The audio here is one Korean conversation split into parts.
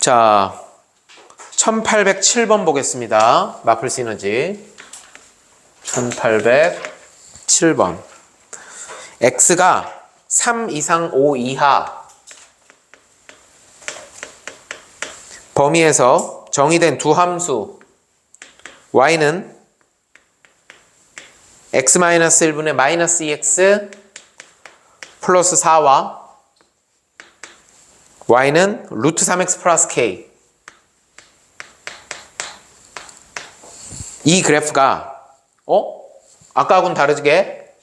자, 1807번 보겠습니다. 마플 시너지. 1807번. x가 3 이상 5 이하 범위에서 정의된 두 함수 y는 x-1분의 마이너스 2x 플러스 4와 y는 루트 3x 플러스 k. 이 그래프가 아까하고는 다르게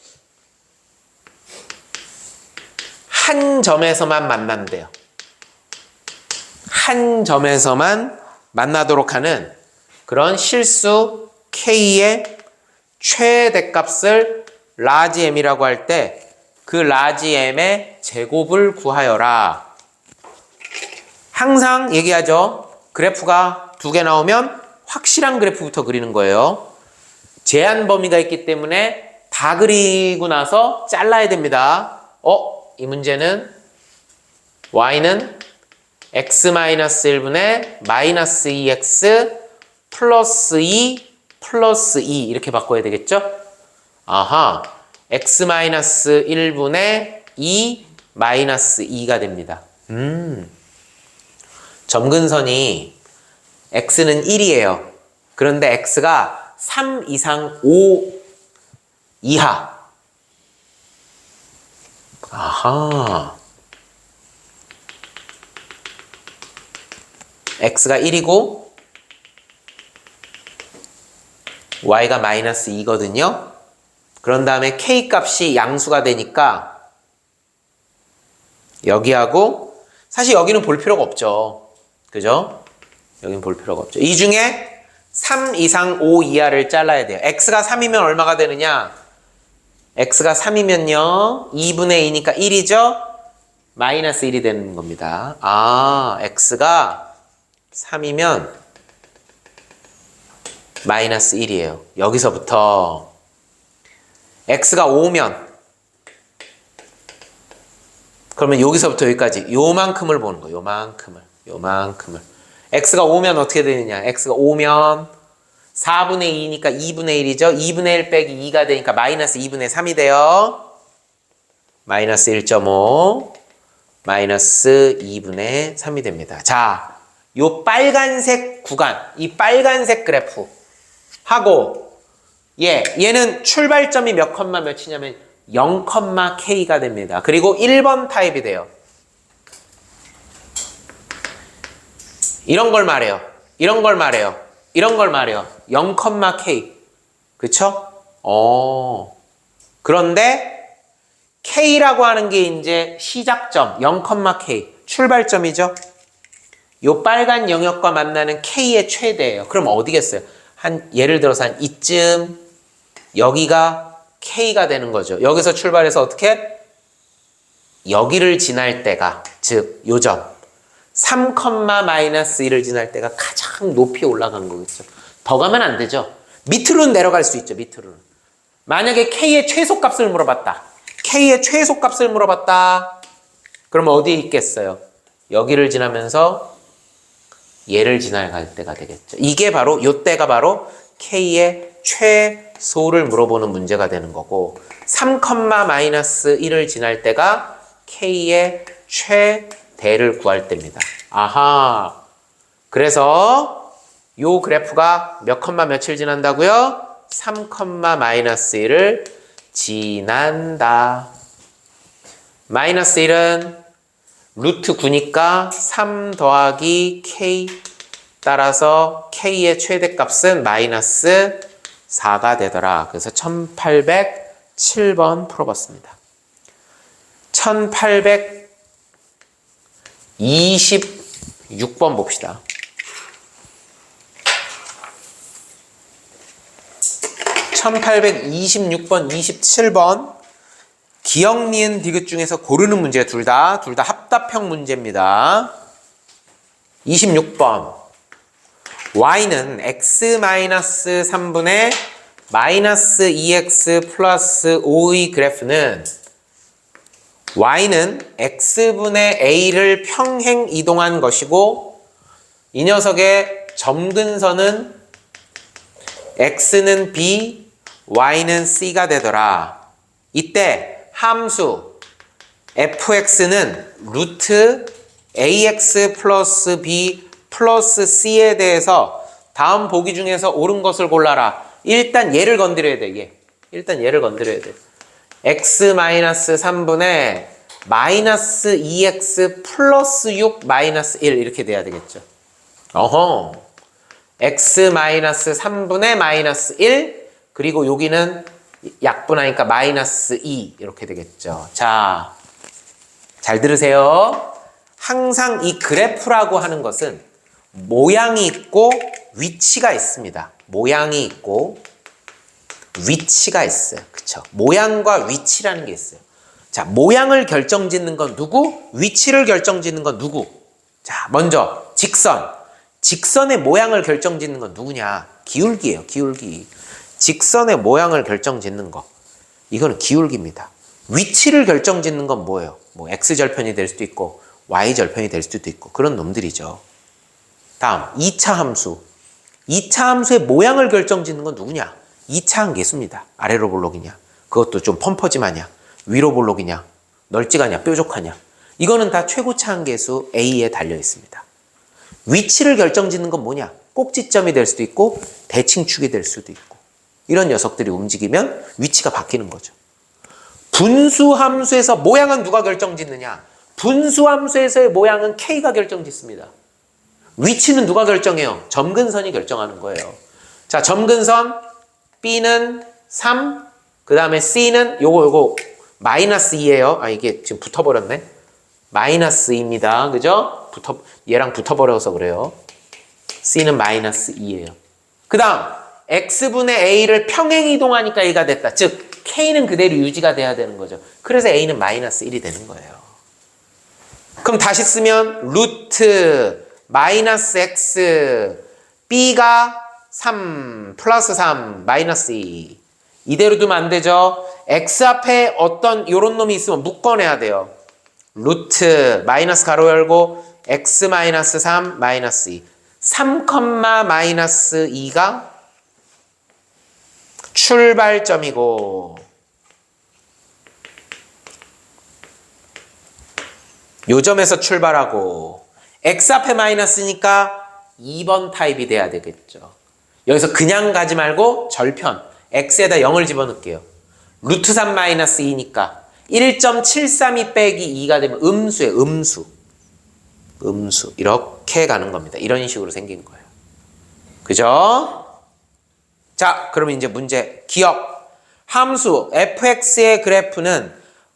한 점에서만 만난대요. 한 점에서만 만나도록 하는 그런 실수 k의 최대값을 라지 m이라고 할 때 그 라지 m의 제곱을 구하여라. 항상 얘기하죠. 그래프가 두 개 나오면 확실한 그래프부터 그리는 거예요. 제한 범위가 있기 때문에 다 그리고 나서 잘라야 됩니다. 이 문제는 y는 x-1분의 마이너스 2x 플러스 2 플러스 2 이렇게 바꿔야 되겠죠? 아하, x-1분의 2 마이너스 2가 됩니다. 점근선이 x는 1이에요. 그런데 x가 3 이상 5 이하. 아하. x가 1이고 y가 마이너스 2거든요. 그런 다음에 k 값이 양수가 되니까 여기하고 사실 여기는 볼 필요가 없죠. 그죠? 여기는 볼 필요가 없죠. 이 중에 3 이상 5 이하를 잘라야 돼요. x가 3이면 얼마가 되느냐? x가 3이면요 2분의 2니까 1이죠? 마이너스 1이 되는 겁니다. x가 3이면 마이너스 1이에요. 여기서부터 x가 5면 그러면 여기서부터 여기까지 요만큼을 보는 거예요. 요만큼을. x가 5면 어떻게 되느냐? x가 5면 4분의 2니까 2분의 1이죠. 2분의 1 빼기 2가 되니까 마이너스 2분의 3이 돼요. 마이너스 1.5 마이너스 2분의 3이 됩니다. 자, 요 빨간색 구간, 이 빨간색 그래프 하고 얘는 출발점이 몇 컴마 몇이냐면 0,k가 됩니다. 그리고 1번 타입이 돼요. 이런 걸 말해요. 0,k. 그쵸? 그런데 k라고 하는 게 이제 시작점 0,k 출발점이죠. 요 빨간 영역과 만나는 k의 최대예요. 그럼 어디겠어요? 예를 들어서 한 이쯤 여기가 k가 되는 거죠. 여기서 출발해서 어떻게? 여기를 지날 때가 즉 요점 3,-1을 지날 때가 가장 높이 올라가는 거겠죠. 더 가면 안 되죠. 밑으로는 내려갈 수 있죠. 밑으로는. 만약에 k의 최소값을 물어봤다. 그러면 어디에 있겠어요? 여기를 지나면서 얘를 지나갈 때가 되겠죠. 이게 바로 요때가 바로 k의 최소를 물어보는 문제가 되는 거고 3,-1을 지날 때가 k의 최대를 구할 때입니다. 아하. 그래서 요 그래프가 몇 컴마 며칠 지난다고요? 3,-1을 지난다. 마이너스 1은 루트 9니까 3 더하기 k 따라서 k의 최대값은 마이너스 4가 되더라. 그래서 1807번 풀어봤습니다. 1826번 봅시다. 1826번, 27번 기역, 니은, 디귿 중에서 고르는 문제 둘 다 합답형 문제입니다. 26번 y는 x-3분의 마이너스 2x 플러스 5의 그래프는 y는 x분의 a를 평행 이동한 것이고 이 녀석의 점근선은 x는 b, y는 c가 되더라. 이때 함수 fx는 루트 ax 플러스 b 플러스 c에 대해서 다음 보기 중에서 옳은 것을 골라라. 일단 얘를 건드려야 돼. 얘. 일단 얘를 건드려야 돼. x-3분의 마이너스 2x 플러스 6 마이너스 1 이렇게 돼야 되겠죠. 어허. x-3분의 마이너스 1 그리고 여기는 약분하니까 마이너스 2 이렇게 되겠죠. 자, 잘 들으세요. 항상 이 그래프라고 하는 것은 모양이 있고 위치가 있습니다. 모양이 있고 위치가 있어요. 그쵸? 모양과 위치라는 게 있어요. 자, 모양을 결정짓는 건 누구? 위치를 결정짓는 건 누구? 자, 먼저 직선. 직선의 모양을 결정짓는 건 누구냐? 기울기예요. 기울기. 직선의 모양을 결정짓는 거. 이거는 기울기입니다. 위치를 결정짓는 건 뭐예요? 뭐 x절편이 될 수도 있고 y절편이 될 수도 있고 그런 놈들이죠. 다음 2차 함수. 2차 함수의 모양을 결정짓는 건 누구냐? 2차 함계수입니다. 아래로 볼록이냐? 그것도 좀 펌퍼짐하냐? 위로 볼록이냐? 널찍하냐? 뾰족하냐? 이거는 다 최고차 함계수 A에 달려 있습니다. 위치를 결정짓는 건 뭐냐? 꼭지점이 될 수도 있고 대칭축이 될 수도 있고 이런 녀석들이 움직이면 위치가 바뀌는 거죠. 분수함수에서 모양은 누가 결정짓느냐? 분수함수에서의 모양은 K가 결정짓습니다. 위치는 누가 결정해요? 점근선이 결정하는 거예요. 자, 점근선 B는 3, 그 다음에 C는 요거 마이너스 2예요. 아, 이게 지금 붙어버렸네. 마이너스 2입니다. 그죠? 얘랑 붙어버려서 그래요. C는 마이너스 2예요. 그 다음 X분의 A를 평행 이동하니까 A가 됐다. 즉 K는 그대로 유지가 돼야 되는 거죠. 그래서 A는 마이너스 1이 되는 거예요. 그럼 다시 쓰면 루트 마이너스 X B가 3 플러스 3 마이너스 2 이대로 두면 안 되죠. X 앞에 어떤 요런 놈이 있으면 묶어내야 돼요. 루트 마이너스 가로 열고 X 마이너스 3 마이너스 2 3, 마이너스 2가 출발점이고 요 점에서 출발하고 x 앞에 마이너스니까 2번 타입이 돼야 되겠죠. 여기서 그냥 가지 말고 절편 x에다 0을 집어넣을게요. 루트 3 마이너스 2니까 1.732 빼기 2가 되면 음수예요. 음수 이렇게 가는 겁니다. 이런 식으로 생긴 거예요. 그죠? 자, 그러면 이제 문제 기억. 함수 fx의 그래프는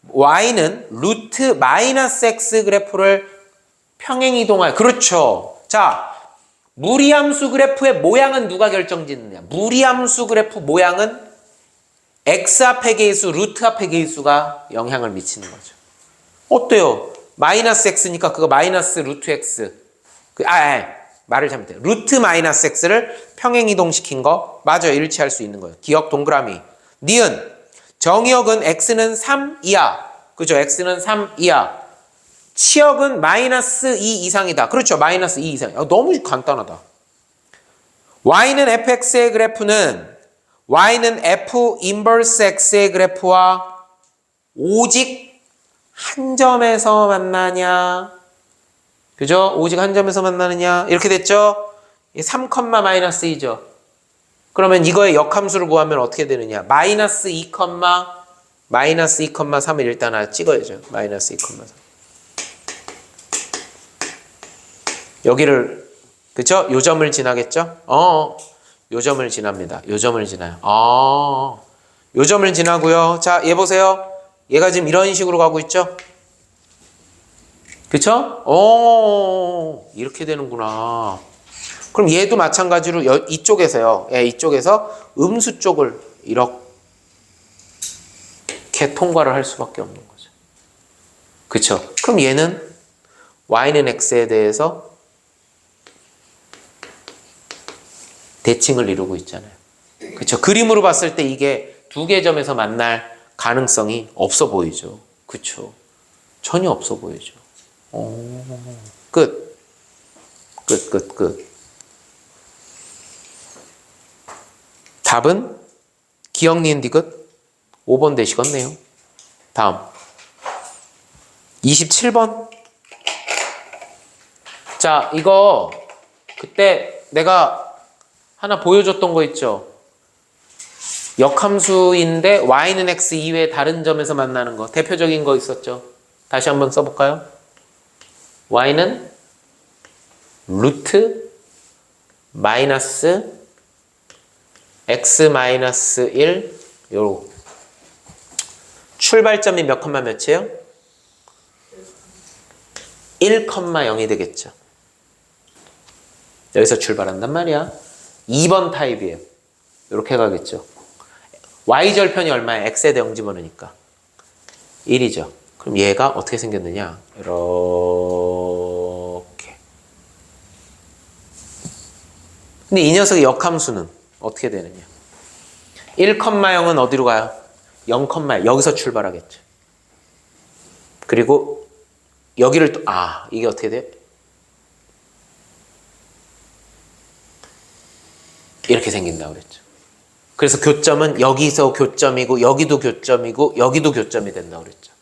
y는 루트 마이너스 x 그래프를 평행 이동할. 그렇죠. 자, 무리함수 그래프의 모양은 누가 결정짓느냐? 무리함수 그래프 모양은 x 앞의 계수, 루트 앞의 계수가 영향을 미치는 거죠. 어때요? 마이너스 x니까 그거 마이너스 루트 x. 말을 잘못해요. 루트 마이너스 x를 평행 이동시킨 거 맞아요. 일치할 수 있는 거예요. 기억 동그라미. 니은 정의역은 x는 3 이하. 그죠? x는 3 이하. 치역은 마이너스 2 이상이다. 그렇죠. 마이너스 2 이상. 너무 간단하다. y는 fx의 그래프는 y는 f 인버스 x의 그래프와 오직 한 점에서 만나냐? 그죠? 오직 한 점에서 만나느냐? 이렇게 됐죠? 3, 마이너스 2죠. 그러면 이거의 역함수를 구하면 어떻게 되느냐? 마이너스 2, 마이너스 2, 3을 일단 하나 찍어야죠. 마이너스 2, 3. 여기를, 그쵸? 요 점을 지나겠죠? 요 점을 지납니다. 요 점을 지나요. 요 점을 지나고요. 자, 얘 보세요. 얘가 지금 이런 식으로 가고 있죠? 그쵸? 이렇게 되는구나. 그럼 얘도 마찬가지로 이쪽에서요. 예, 이쪽에서 음수 쪽을 이렇게 통과를 할 수밖에 없는 거죠. 그쵸? 그럼 얘는 y는 x에 대해서 대칭을 이루고 있잖아요. 그쵸? 그림으로 봤을 때 이게 두 개 점에서 만날 가능성이 없어 보이죠. 그쵸? 전혀 없어 보이죠. 끝. 끝. 답은 기억니은 디귿 5번 되시겠네요. 다음 27번. 자, 이거 그때 내가 하나 보여줬던 거 있죠? 역함수인데 y는 x 이외에 다른 점에서 만나는 거. 대표적인 거 있었죠? 다시 한번 써볼까요? y는 루트 마이너스 x 마이너스 1 요거. 출발점이 몇 컴마 몇이에요? 1,0이 되겠죠. 여기서 출발한단 말이야. 2번 타입이에요. 이렇게 가겠죠. y절편이 얼마야? x에다 0 집어넣으니까 1이죠. 그럼 얘가 어떻게 생겼느냐? 이렇게. 근데 이 녀석의 역함수는 어떻게 되느냐? 1,0은 어디로 가요? 0,1. 여기서 출발하겠죠. 그리고 여기를 또 이게 어떻게 돼요? 이렇게 생긴다고 그랬죠. 그래서 교점은 여기서 교점이고 여기도 교점이고 여기도 교점이 된다고 그랬죠.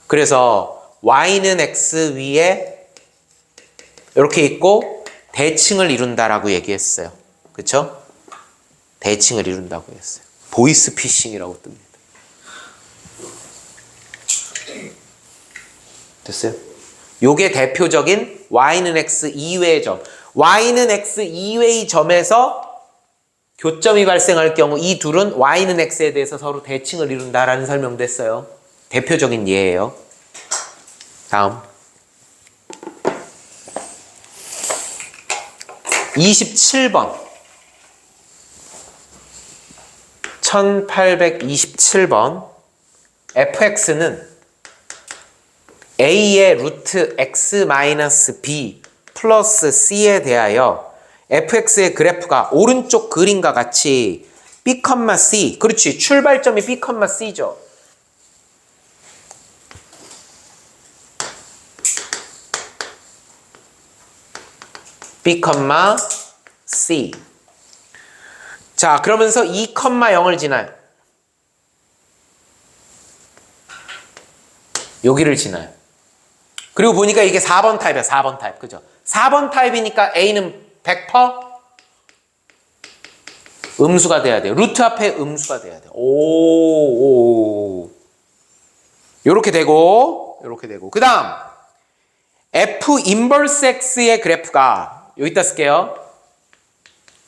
그래서 y는 x 위에 이렇게 있고 대칭을 이룬다라고 얘기했어요. 그렇죠? 대칭을 이룬다고 했어요. 보이스피싱이라고 뜹니다. 됐어요? 요게 대표적인 y는 x 이외의 점. y는 x 이외의 점에서 교점이 발생할 경우 이 둘은 y는 x에 대해서 서로 대칭을 이룬다라는 설명도 했어요. 대표적인 예예요. 다음 27번 1827번 fx는 a의 루트 x 마이너스 b 플러스 c에 대하여 fx의 그래프가 오른쪽 그림과 같이 b, c. 그렇지. 출발점이 b, c죠. b, c. 자, 그러면서 2,0을 지나요. 여기를 지나요. 그리고 보니까 이게 4번 타입이야. 4번 타입. 그죠? 4번 타입이니까 a는 100% 음수가 돼야 돼요. 루트 앞에 음수가 돼야 돼요. 요렇게 되고 그 다음 f 인버스 x의 그래프가 여기다 쓸게요.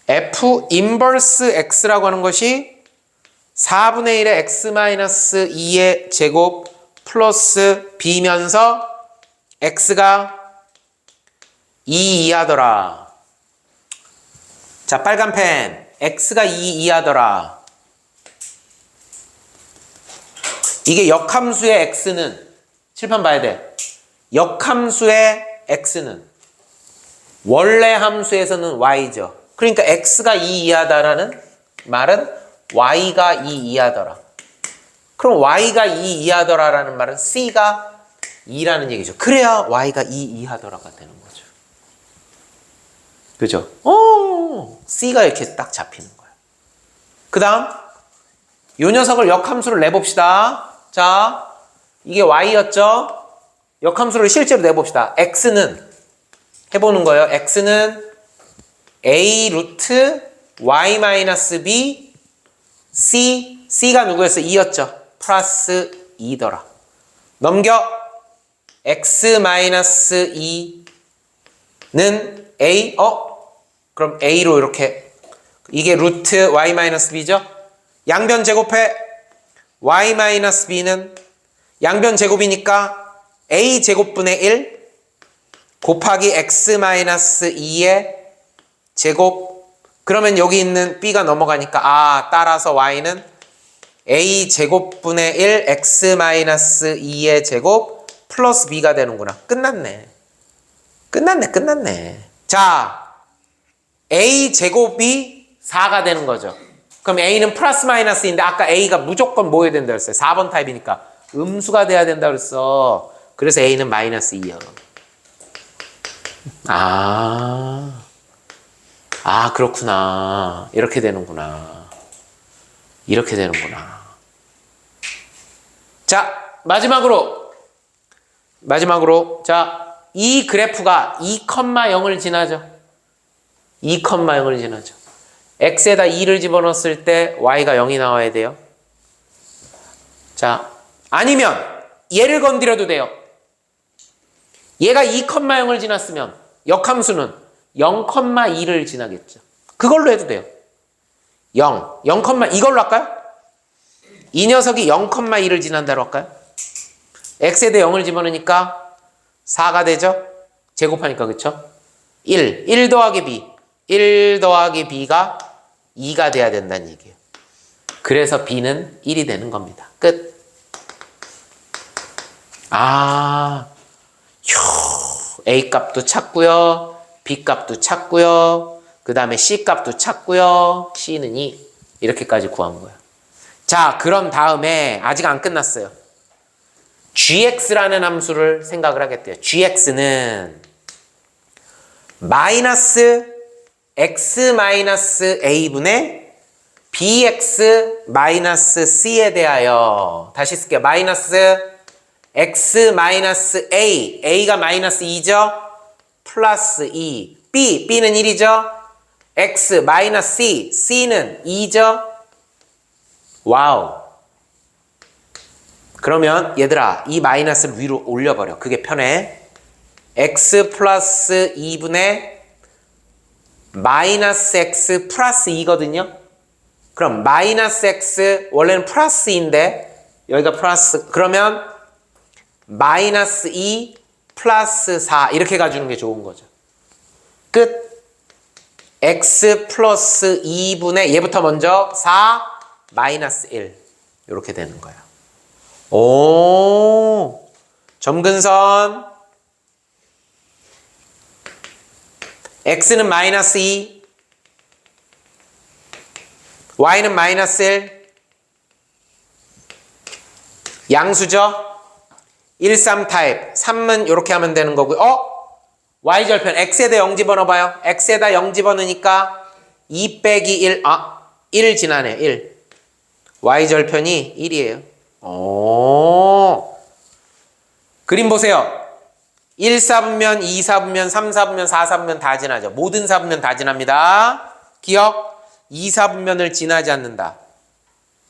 f 인버스 x라고 하는 것이 4분의 1의 x-2의 제곱 플러스 b면서 x가 2 이하더라. 자, 빨간 펜. x가 2 이하더라. 이게 역함수의 x는 칠판 봐야 돼. 역함수의 x는 원래 함수에서는 y죠. 그러니까 x가 2 이하다라는 말은 y가 2 이하더라. 그럼 y가 2 이하더라라는 말은 c가 2라는 얘기죠. 그래야 y가 2 이하더라가 되는 거죠. 그죠? C가 이렇게 딱 잡히는 거야. 그 다음, 이 녀석을 역함수를 내봅시다. 자, 이게 Y였죠? 역함수를 실제로 내봅시다. X는, 해보는 거예요. X는 A 루트 Y 마이너스 B, C가 누구였어? 2였죠? 플러스 2더라. 넘겨, X 마이너스 2는 A, 그럼 A로 이렇게, 이게 루트 Y-B죠? 양변 제곱해 Y-B는 양변 제곱이니까 A 제곱분의 1 곱하기 X-2의 제곱. 그러면 여기 있는 B가 넘어가니까 따라서 Y는 A 제곱분의 1 X-2의 제곱 플러스 B가 되는구나. 끝났네. 자, A 제곱이 4가 되는 거죠. 그럼 A는 플러스 마이너스인데 아까 A가 무조건 뭐 해야 된다 그랬어요? 4번 타입이니까 음수가 돼야 된다 그랬어. 그래서 A는 마이너스 2요. 그렇구나. 이렇게 되는구나. 이렇게 되는구나. 자, 마지막으로. 자, 이 그래프가 2,0을 지나죠. 2,0을 지나죠. x에다 2를 집어넣었을 때 y가 0이 나와야 돼요. 자, 아니면 얘를 건드려도 돼요. 얘가 2,0을 지났으면 역함수는 0,2를 지나겠죠. 그걸로 해도 돼요. 0, 이걸로 할까요? 이 녀석이 0,2를 지난다로 할까요? x에다 0을 집어넣으니까 4가 되죠? 제곱하니까, 그쵸? 1 더하기 b. 1 더하기 b가 2가 돼야 된다는 얘기예요. 그래서 b는 1이 되는 겁니다. 끝. A 값도 찾고요. B 값도 찾고요. 그 다음에 C 값도 찾고요. C는 2. 이렇게까지 구한 거예요. 자, 그럼 다음에 아직 안 끝났어요. gx라는 함수를 생각을 하겠대요. gx는 마이너스 x a분의 bx c에 대하여 다시 쓸게요. 마이너스 x a, a가 마이너스 2죠? 플러스 2, b는 1이죠? x c, c는 2죠? 와우. 그러면 얘들아, 이 마이너스를 위로 올려버려. 그게 편해. x 플러스 2분의 마이너스 x 플러스 2거든요? 그럼 마이너스 x, 원래는 플러스 2인데 여기가 플러스, 그러면 마이너스 2 플러스 4 이렇게 가주는 게 좋은 거죠. 끝. x 플러스 2분의 얘부터 먼저 4 마이너스 1 이렇게 되는 거예요. 오, 점근선 x는 마이너스 2 y는 마이너스 1 양수죠? 1, 3 타입 3은 이렇게 하면 되는 거고요. y절편 x에다 0 집어넣어봐요. x에다 0 집어넣으니까 2 빼기 1 1 지나네 1 y절편이 1이에요. 오, 그림 보세요. 1, 4분면, 2, 4분면, 3, 4분면, 4, 4분면 다 지나죠. 모든 4분면 다 지납니다. 기억? 2, 4분면을 지나지 않는다.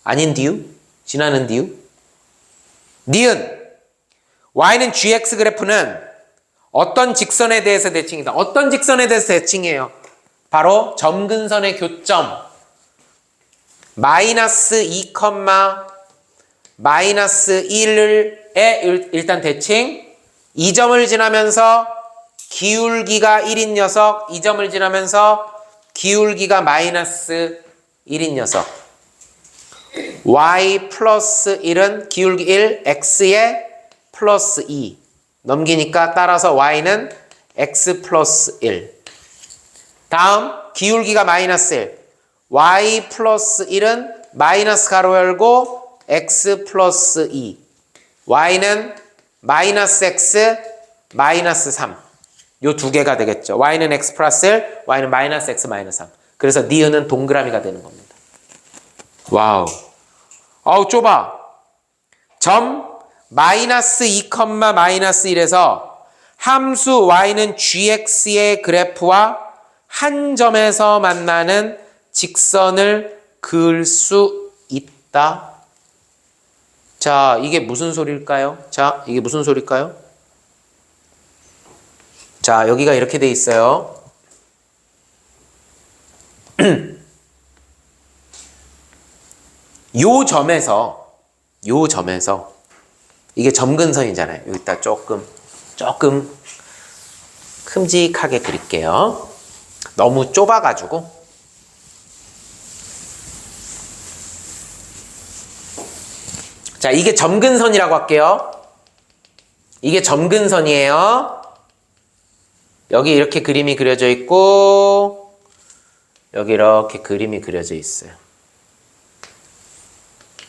아닌디요? 지나는디요? 니은 y는 gx 그래프는 어떤 직선에 대해서 대칭이다. 어떤 직선에 대해서 대칭이에요? 바로 점근선의 교점 마이너스 2, 마이너스 1의 일단 대칭 이 점을 지나면서 기울기가 1인 녀석 이 점을 지나면서 기울기가 마이너스 1인 녀석 y 플러스 1은 기울기 1 x에 플러스 2 넘기니까 따라서 y는 x 플러스 1 다음 기울기가 마이너스 1 y 플러스 1은 마이너스 가로 열고 x 플러스 2 y는 마이너스 x 마이너스 3 요 두 개가 되겠죠. y는 x 플러스 1 y는 마이너스 x 마이너스 3 그래서 니은은 동그라미가 되는 겁니다. 와우. 아우 좁아. 점 마이너스 2, 마이너스 1에서 함수 y는 gx의 그래프와 한 점에서 만나는 직선을 그을 수 있다. 자, 이게 무슨 소리일까요? 자, 이게 무슨 소리일까요? 자, 여기가 이렇게 돼 있어요. 요 점에서 이게 점근선이잖아요. 여기다 조금 큼직하게 그릴게요. 너무 좁아가지고. 자, 이게 점근선이라고 할게요. 이게 점근선이에요. 여기 이렇게 그림이 그려져 있고 여기 이렇게 그림이 그려져 있어요.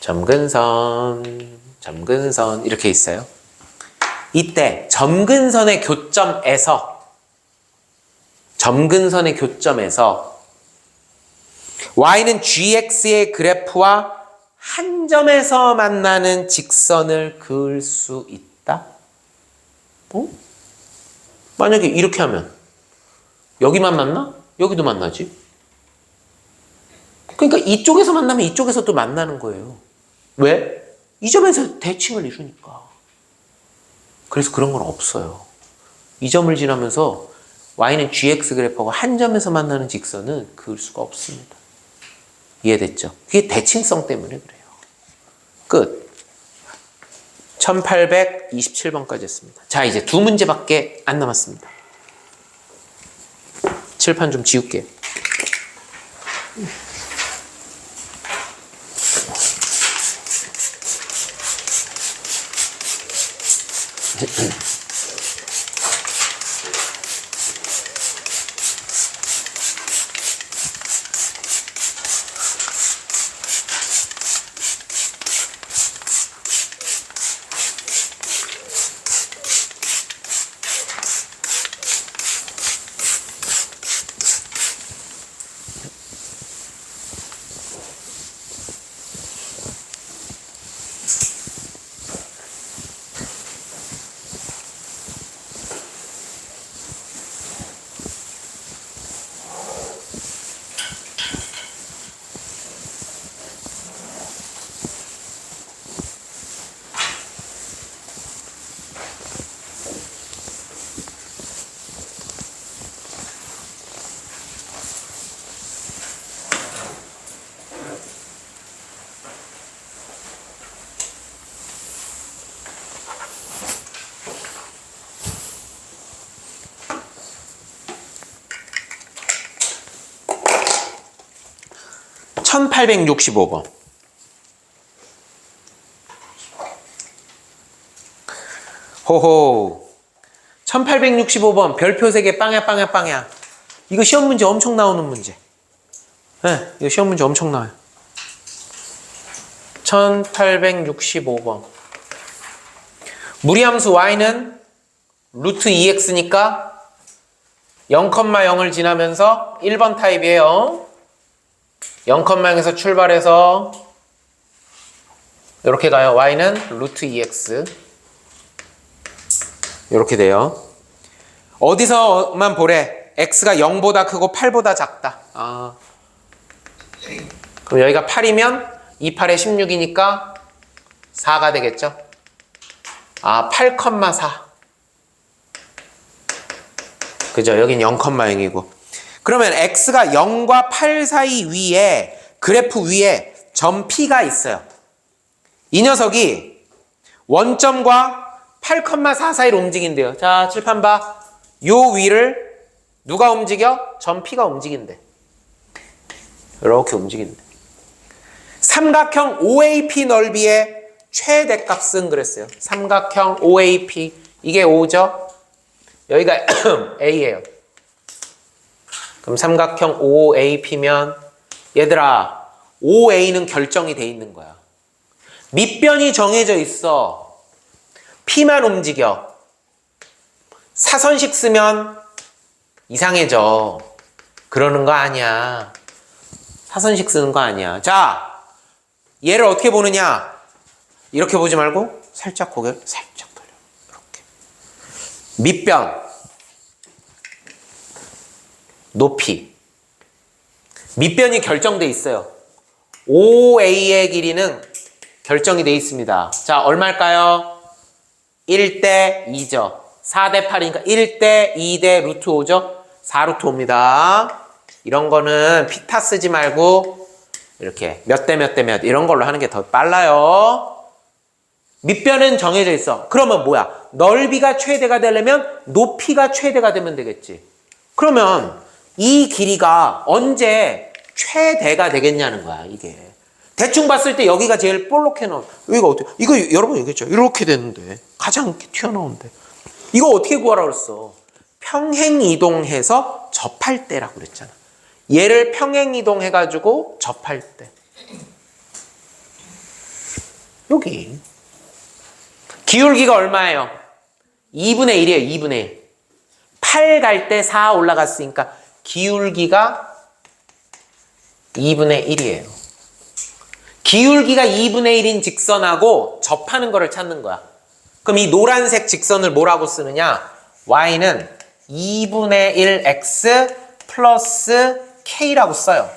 점근선 이렇게 있어요. 이때 점근선의 교점에서 점근선의 교점에서 y는 gx의 그래프와 한 점에서 만나는 직선을 그을 수 있다? 만약에 이렇게 하면 여기만 만나? 여기도 만나지? 그러니까 이쪽에서 만나면 이쪽에서 또 만나는 거예요. 왜? 이 점에서 대칭을 이루니까. 그래서 그런 건 없어요. 이 점을 지나면서 y는 gx 그래프하고 한 점에서 만나는 직선은 그을 수가 없습니다. 이해됐죠? 그게 대칭성 때문에 그래요. 끝. 1827번까지 했습니다. 자, 이제 두 문제밖에 안 남았습니다. 칠판 좀 지울게요. (1865번) 호호 1865번 별표 3개 빵야. 이거 시험 문제 엄청 나오는 문제. 네, 이거 시험 문제 엄청 나와요. 1865번 무리함수 y는 루트 2x니까 0,0을 지나면서 1번 타입이에요. 0,0에서 출발해서 이렇게 가요. y는 루트 2x 이렇게 돼요. 어디서만 보래? x가 0보다 크고 8보다 작다. 그럼 여기가 8이면 2, 8에 16이니까 4가 되겠죠? 8,4. 그죠? 여긴 0,0이고. 그러면 x가 0과 8 사이 위에 그래프 위에 점 P가 있어요. 이 녀석이 원점과 8,4 사이로 움직인대요. 자, 칠판 봐. 요 위를 누가 움직여? 점 P가 움직인대. 이렇게 움직인대. 삼각형 OAP 넓이의 최대값은 그랬어요. 삼각형 OAP. 이게 5죠? 여기가 A예요. 그럼 삼각형 OAP면 얘들아 OA는 결정이 돼 있는 거야. 밑변이 정해져 있어. P만 움직여. 사선식 쓰면 이상해져. 그러는 거 아니야. 사선식 쓰는 거 아니야. 자, 얘를 어떻게 보느냐? 이렇게 보지 말고 살짝 고개를 살짝 돌려. 이렇게. 밑변, 높이. 밑변이 결정돼 있어요. OA의 길이는 결정이 돼 있습니다. 자, 얼마일까요? 1대 2죠. 4대 8이니까 1대 2대 루트 5죠. 4 루트 5입니다. 이런 거는 피타 쓰지 말고 이렇게 몇 대 몇 대 몇 이런 걸로 하는 게 더 빨라요. 밑변은 정해져 있어. 그러면 뭐야? 넓이가 최대가 되려면 높이가 최대가 되면 되겠지. 그러면 이 길이가 언제 최대가 되겠냐는 거야, 이게. 대충 봤을 때 여기가 제일 볼록해 나와. 여기가 어떻게, 이거 여러분 얘기했죠. 이렇게 되는데. 가장 튀어나오는데. 이거 어떻게 구하라고 그랬어? 평행 이동해서 접할 때라고 그랬잖아. 얘를 평행 이동해가지고 접할 때. 여기. 기울기가 얼마예요? 2분의 1이에요, 2분의 1. 8 갈 때 4 올라갔으니까 기울기가 2분의 1이에요. 기울기가 2분의 1인 직선하고 접하는 거를 찾는 거야. 그럼 이 노란색 직선을 뭐라고 쓰느냐? y는 2분의 1x 플러스 k라고 써요.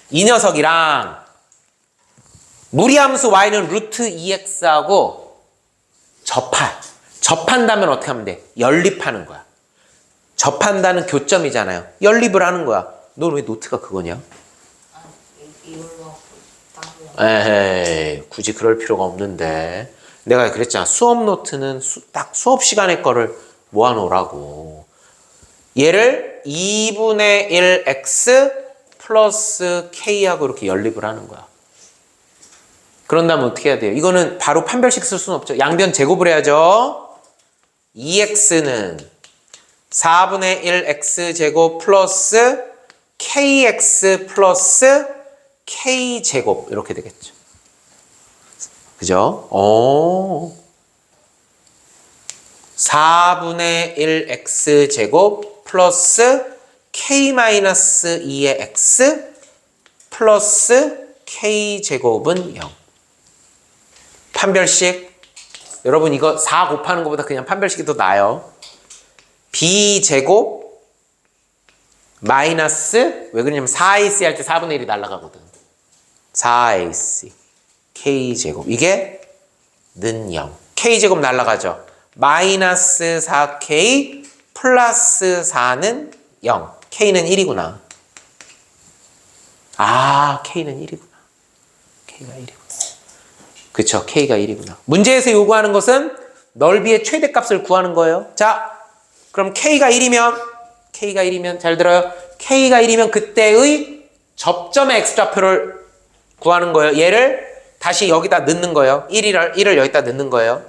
이 녀석이랑 무리함수 y는 루트 2x하고 접한다면 어떻게 하면 돼? 연립하는 거야. 접한다는 교점이잖아요. 연립을 하는 거야. 너 왜 노트가 그거냐? 에이, 굳이 그럴 필요가 없는데. 내가 그랬잖아. 수업 노트는 딱 수업 시간에 거를 모아놓으라고. 얘를 2분의 1x 플러스 k하고 이렇게 연립을 하는 거야. 그런다면 어떻게 해야 돼요? 이거는 바로 판별식 쓸 수는 없죠. 양변 제곱을 해야죠. 2x는 4분의 1x제곱 플러스 kx 플러스 k제곱 이렇게 되겠죠. 그죠? 4분의 1x제곱 플러스 k-2의 x 플러스 k제곱은 0. 판별식. 여러분 이거 4 곱하는 것보다 그냥 판별식이 더 나아요. b제곱 마이너스, 왜 그러냐면 4ac 할 때 4분의 1이 날아가거든. 4ac k제곱, 이게 는 0. k제곱 날아가죠. 마이너스 4k 플러스 4는 0. k는 1이구나. 아, k는 1이구나. k가 1이구나. 그쵸, k가 1이구나. 문제에서 요구하는 것은 넓이의 최대값을 구하는 거예요. 자, 그럼 k가 1이면 잘 들어요. k가 1이면 그때의 접점의 x좌표를 구하는 거예요. 얘를 다시 여기다 넣는 거예요. 1을 여기다 넣는 거예요.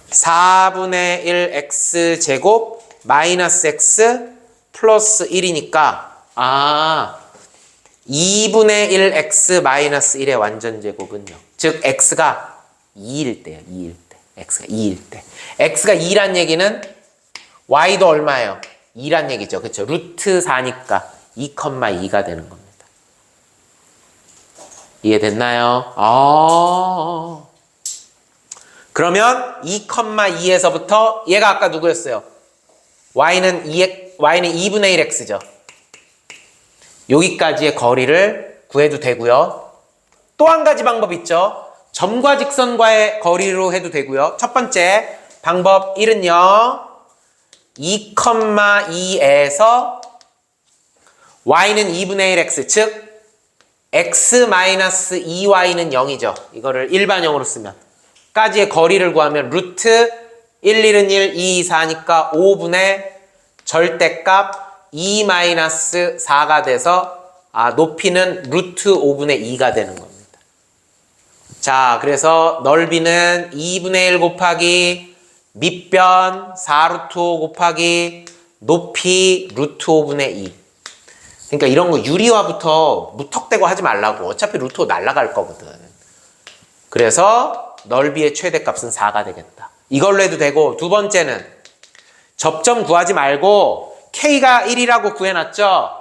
4분의 1x제곱 마이너스 x 플러스 1이니까 2분의 1x 마이너스 1의 완전제곱은 0. 즉 x가 2일 때예요. 2일 때. x가 2일 때. x가 2란 얘기는 y도 얼마예요? 2란 얘기죠. 그렇죠? 루트 4니까 2,2가 되는 겁니다. 이해됐나요? 그러면 2,2에서부터 얘가 아까 누구였어요? y는 2분의 1x죠. 여기까지의 거리를 구해도 되고요. 또 한 가지 방법 있죠. 점과 직선과의 거리로 해도 되고요. 첫 번째 방법 1은요. 2,2에서 y는 2분의 1x, 즉 x-2y는 0이죠. 이거를 일반형으로 쓰면 까지의 거리를 구하면 루트 1, 1은 1, 2, 4니까 5분의 절대값 2-4가 돼서 높이는 루트 5분의 2가 되는 겁니다. 자, 그래서 넓이는 2분의 1 곱하기 밑변 4루트 5 곱하기 높이 루트 5분의 2. 그러니까 이런 거 유리화부터 무턱대고 하지 말라고. 어차피 루트 5 날아갈 거거든. 그래서 넓이의 최대값은 4가 되겠다. 이걸로 해도 되고, 두 번째는 접점 구하지 말고 k가 1이라고 구해놨죠?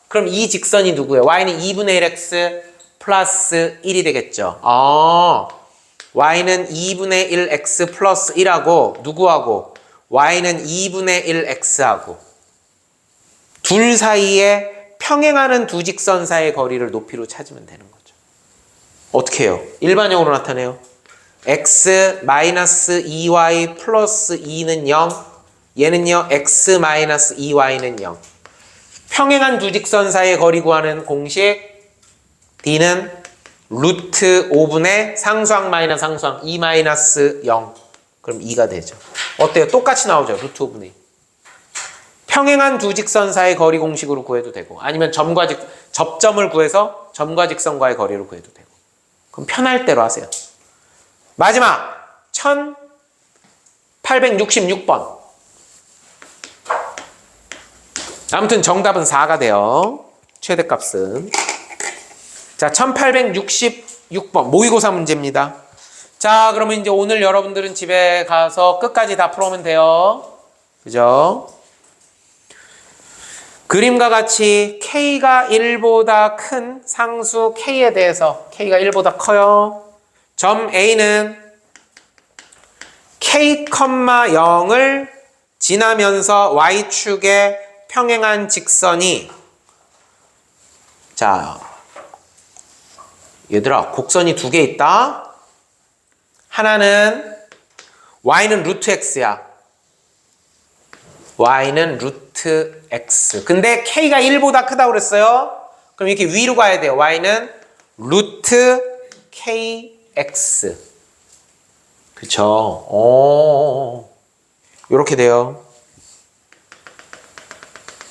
그럼 이 직선이 누구예요? y는 2분의 1x 플러스 1이 되겠죠. y는 2분의 1x 플러스 1하고 누구하고? y는 2분의 1x하고 둘 사이에 평행하는 두 직선 사이의 거리를 높이로 찾으면 되는 거죠. 어떻게 해요? 일반형으로 나타내요. x-2y 플러스 2는 0, 얘는요 x-2y는 0. 평행한 두 직선 사이의 거리 구하는 공식 d는 루트 5분의 상수항 마이너스 상수항 2-0. 그럼 2가 되죠. 어때요? 똑같이 나오죠. 루트 5분의 2. 평행한 두 직선 사이의 거리 공식으로 구해도 되고, 아니면 접점을 구해서 점과 직선과의 거리로 구해도 되고. 그럼 편할 대로 하세요. 마지막 1866번. 아무튼 정답은 4가 돼요. 최대값은. 자, 1866번 모의고사 문제입니다. 자, 그러면 이제 오늘 여러분들은 집에 가서 끝까지 다 풀어오면 돼요. 그죠? 그림과 같이 K가 1보다 큰 상수 K에 대해서 K가 1보다 커요. 점 A는 K, 0을 지나면서 Y축에 평행한 직선이 자 얘들아 곡선이 두 개 있다. 하나는 Y는 루트 X야. Y는 루트 X. 근데 K가 1보다 크다고 그랬어요. 그럼 이렇게 위로 가야 돼요. Y는 루트 KX. 그쵸? 요렇게 돼요.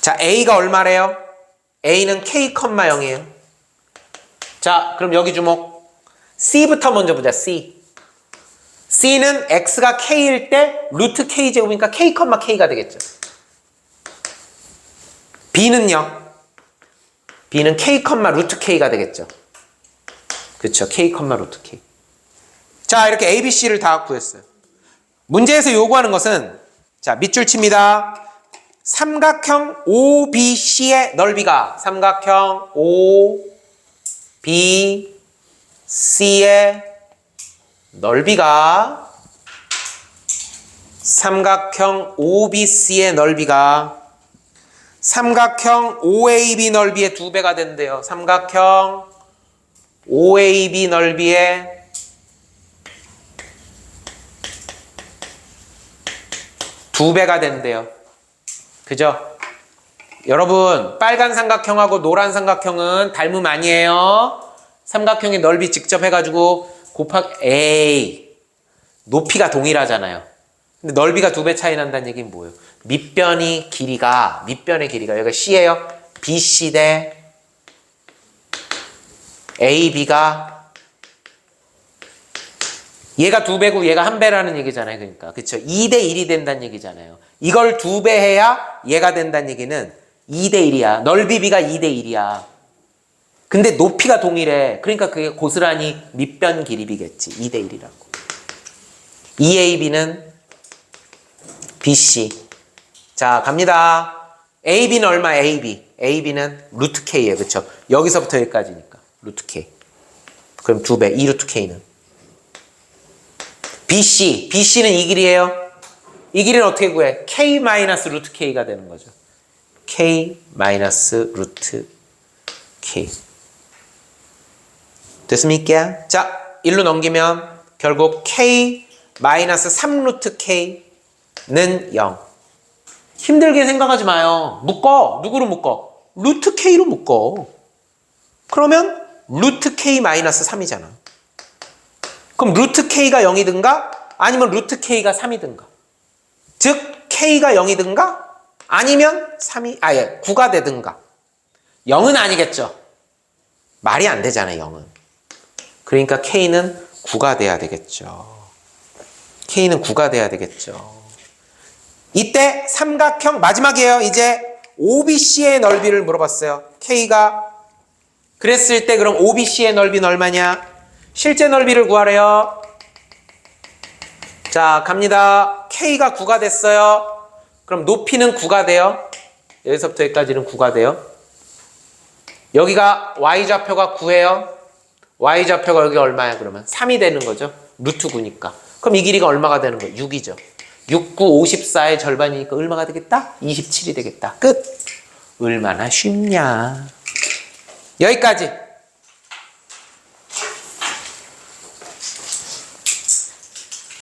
자, A가 얼마래요? A는 K, 0이에요. 자, 그럼 여기 주목. C부터 먼저 보자, C. C는 X가 K일 때 루트 K제곱이니까 K, K가 되겠죠. B는요? B는 K, 루트 K가 되겠죠. 그렇죠. K, 루트 K. 자, 이렇게 A, B, C를 다 구했어요. 문제에서 요구하는 것은 자, 밑줄 칩니다. 삼각형 OBC의 넓이가 삼각형 OBC의 넓이가 삼각형 OBC의 넓이가 삼각형 OAB 넓이의 2배가 된대요. 삼각형 OAB 넓이의 2배가 된대요. 그죠? 여러분 빨간 삼각형하고 노란 삼각형은 닮음 아니에요. 삼각형의 넓이 직접 해가지고 곱하기 A 높이가 동일하잖아요. 근데 넓이가 2배 차이 난다는 얘기는 뭐예요? 밑변의 길이가 여기가 C예요. BC 대 AB가 얘가 2배고 얘가 1배라는 얘기잖아요. 그러니까 그쵸? 2대 1이 된다는 얘기잖아요. 이걸 2배 해야 얘가 된다는 얘기는 2대 1이야. 넓이 B가 2대 1이야. 근데 높이가 동일해. 그러니까 그게 고스란히 밑변 길이 B겠지. 2대 1이라고. EAB는 BC. 자, 갑니다. AB는 얼마? AB는 루트 K예요. 그쵸? 여기서부터 여기까지니까. 루트 K. 그럼 2배. 2루트 K는. BC는 이 길이에요. 이 길이는 어떻게 구해? K 마이너스 루트 K가 되는 거죠. K 마이너스 루트 K. 됐습니까? 자, 1로 넘기면 결국 K 마이너스 3루트 K는 0. 힘들게 생각하지 마요. 묶어. 누구로 묶어? 루트 K로 묶어. 그러면 루트 K 마이너스 3이잖아. 그럼 루트 K가 0이든가 아니면 루트 K가 3이든가. 즉 K가 0이든가 아니면 9가 되든가. 0은 아니겠죠. 말이 안 되잖아요. 0은. 그러니까 K는 9가 돼야 되겠죠. K는 9가 돼야 되겠죠. 이때 삼각형 마지막이에요. 이제 OBC의 넓이를 물어봤어요. K가 그랬을 때 그럼 OBC의 넓이는 얼마냐? 실제 넓이를 구하래요. 자, 갑니다. K가 9가 됐어요. 그럼 높이는 9가 돼요. 여기서부터 여기까지는 9가 돼요. 여기가 Y좌표가 9예요. Y좌표가 여기 얼마야 그러면? 3이 되는 거죠. 루트 9니까. 그럼 이 길이가 얼마가 되는 거예요? 6이죠. 6, 9, 54의 절반이니까 얼마가 되겠다? 27이 되겠다. 끝. 얼마나 쉽냐. 여기까지.